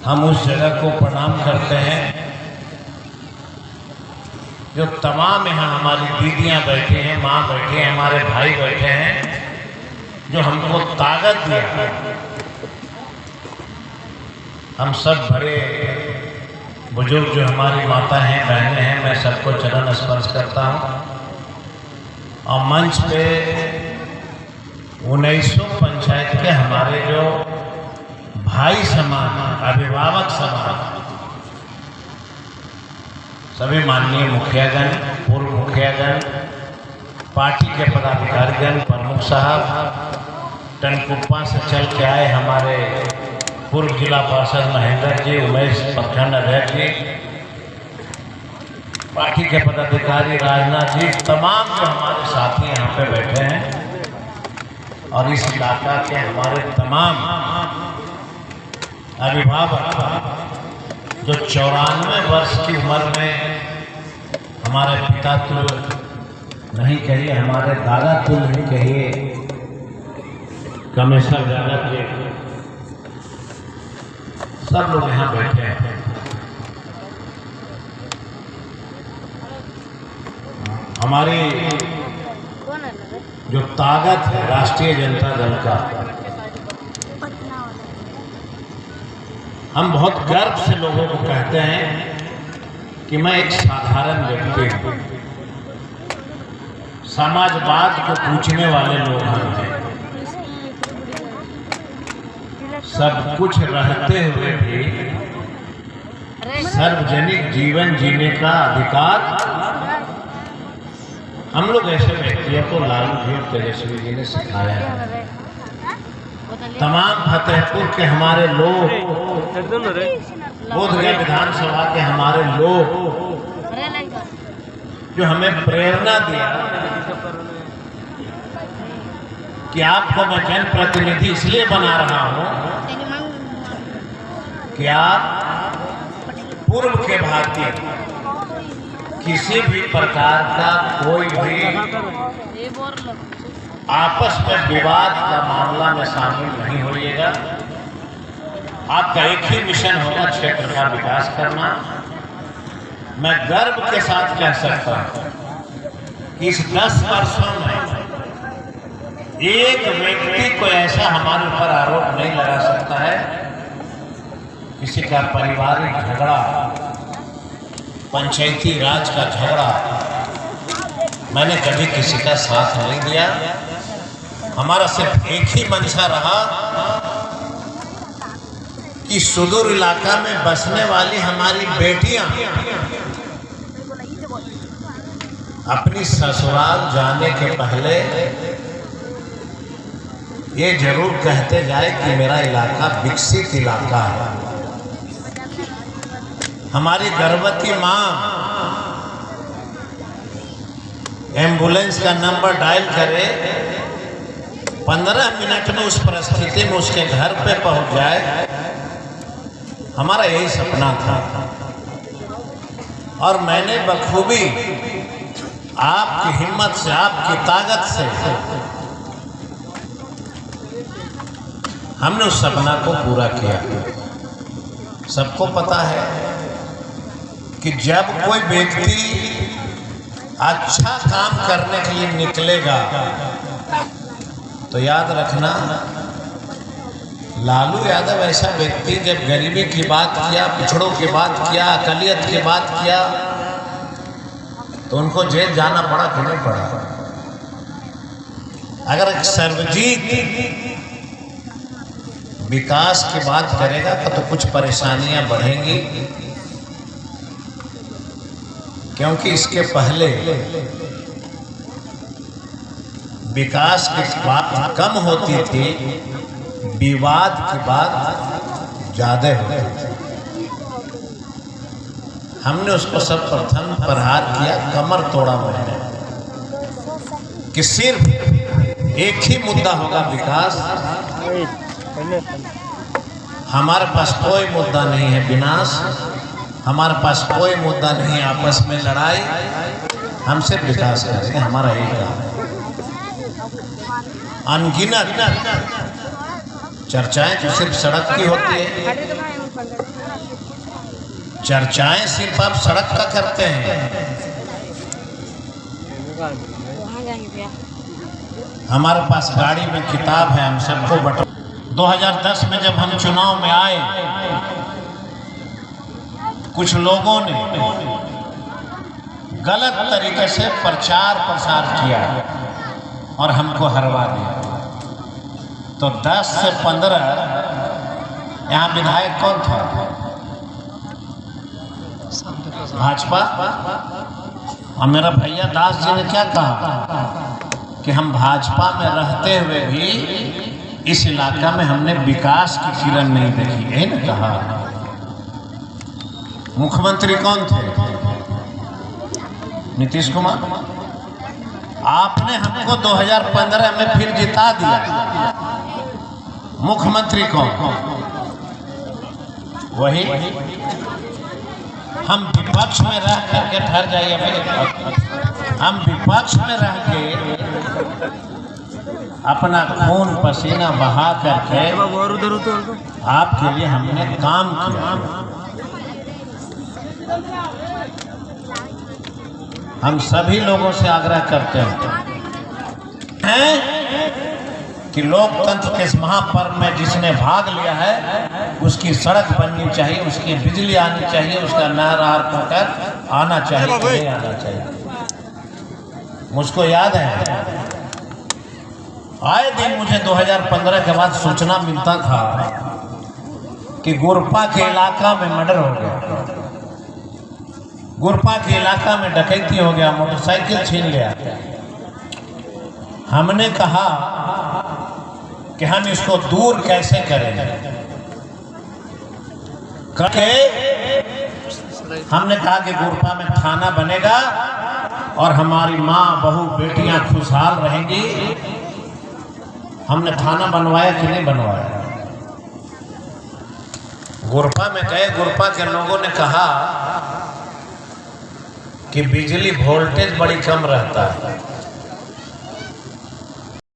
हम उस जगह को प्रणाम करते हैं जो तमाम यहाँ हमारी दीदियाँ बैठी हैं, माँ बैठी हैं, हमारे भाई बैठे हैं, जो हमको ताकत दिया। हम सब बड़े बुजुर्ग जो हमारी माता हैं, बहनें हैं, मैं सबको चरण स्पर्श करता हूँ। और मंच पे 1900 पंचायत के हमारे जो भाई समान, अभिभावक समान, सभी माननीय मुखियागण, पूर्व मुखियागण, पार्टी के पदाधिकारीगण, प्रमुख साहब, टनकुप्पा से चल के आए हमारे पूर्व जिला पार्षद महेंद्र जी, उमेश प्रखंड अध्यक्ष जी, पार्टी के पदाधिकारी राजनाथ जी, तमाम जो हमारे साथी यहाँ पे बैठे हैं, और इस इलाका के हमारे तमाम अभिभावक जो 94 वर्ष की उम्र में हमारे पिता तुल्य नहीं कहिए, हमारे दादा तुल्य नहीं कहिए, कमेश्वर दादा जी, सब लोग यहाँ बैठे हैं। हमारी जो ताकत है राष्ट्रीय जनता दल का, हम बहुत गर्व से लोगों को कहते हैं कि मैं एक साधारण व्यक्ति हूँ। समाजवाद को पूछने वाले लोग हैं, सब कुछ रहते हुए भी सार्वजनिक जीवन जीने का अधिकार हम लोग ऐसे व्यक्तियों को लालू जी और तेजस्वी जी ने सिखाया है। तमाम फतेहपुर के हमारे लोग, बोधगया विधानसभा के हमारे लोग जो हमें प्रेरणा दिया कि आपको मैं जनप्रतिनिधि इसलिए बना रहा हूं कि आप पूर्व के भारतीय किसी भी प्रकार का कोई भी आपस में विवाद का मामला में शामिल नहीं होइएगा। आपका एक ही मिशन होगा, क्षेत्र का विकास करना। मैं गर्व के साथ कह सकता हूं कि इस 10 वर्षों में एक व्यक्ति को ऐसा हमारे ऊपर आरोप नहीं लगा सकता है, किसी का पारिवारिक झगड़ा, पंचायती राज का झगड़ा मैंने कभी किसी का साथ नहीं दिया। हमारा सिर्फ एक ही मंशा रहा कि सुदूर इलाका में बसने वाली हमारी बेटियां अपनी ससुराल जाने के पहले ये जरूर कहते जाए कि मेरा इलाका विकसित इलाका है। हमारी गर्भवती माँ एम्बुलेंस का नंबर डायल करे, 15 मिनट में उस परिस्थिति में उसके घर पे पहुंच जाए, हमारा यही सपना था। और मैंने बखूबी आपकी हिम्मत से, आपकी ताकत से हमने उस सपना को पूरा किया। सबको पता है कि जब कोई व्यक्ति अच्छा काम करने के लिए निकलेगा तो याद रखना, लालू यादव ऐसा व्यक्ति जब गरीबी की बात किया, पिछड़ों की बात किया, अकलियत की बात किया, तो उनको जेल जाना पड़ा कि नहीं पड़ा। अगर सर्वजीत विकास की बात करेगा तो कुछ परेशानियां बढ़ेंगी, क्योंकि इसके पहले विकास की बात कम होती थी, विवाद की बात ज्यादा होती थी। हमने उसको सब प्रथम प्रहार किया, कमर तोड़ा मैंने कि सिर्फ एक ही मुद्दा होगा, विकास। हमारे पास कोई मुद्दा नहीं है विनाश, हमारे पास कोई मुद्दा नहीं है आपस में लड़ाई, हम सिर्फ विकास करेंगे, हमारा यही काम है। अनगिनत चर्चाएं तो सिर्फ सड़क की होती है, चर्चाएं सिर्फ आप सड़क का करते हैं। हमारे पास गाड़ी में किताब है, हम सबको बट 2010 में जब हम चुनाव में आए, कुछ लोगों ने गलत तरीके से प्रचार प्रसार किया और हमको हरवा दिया। तो 10 से 15 यहाँ विधायक कौन था? भाजपा। और मेरा भैया दास जी ने क्या कहा कि हम भाजपा में रहते हुए भी इस इलाका में हमने विकास की किरण नहीं देखी, यही ना कहा। मुख्यमंत्री कौन थे? नीतीश कुमार। आपने हमको 2015 में फिर जिता दिया। मुख्यमंत्री कौन? वही। हम विपक्ष में रह करके ठहर जाइए, हम विपक्ष में रह के अपना खून पसीना बहा करके आपके लिए हमने काम किया। हम सभी लोगों से आग्रह करते हैं कि लोकतंत्र के इस महापर्व में जिसने भाग लिया है उसकी सड़क बननी चाहिए, उसकी बिजली आनी चाहिए, उसका नहर होकर आना चाहिए, नहीं आना चाहिए। मुझको याद है आए दिन मुझे 2015 के बाद सूचना मिलता था कि गुरपा के इलाका में मर्डर हो गया, गुरपा के इलाका में डकैती हो गया, मोटरसाइकिल छीन लिया। हमने कहा कि हम इसको दूर कैसे करेंगे करके हमने कहा कि गुरपा में थाना बनेगा और हमारी माँ बहू बेटियां खुशहाल रहेंगी। हमने थाना बनवाया कि नहीं बनवाया? गुरपा में गए, गुरपा के लोगों ने कहा कि बिजली वोल्टेज बड़ी कम रहता है,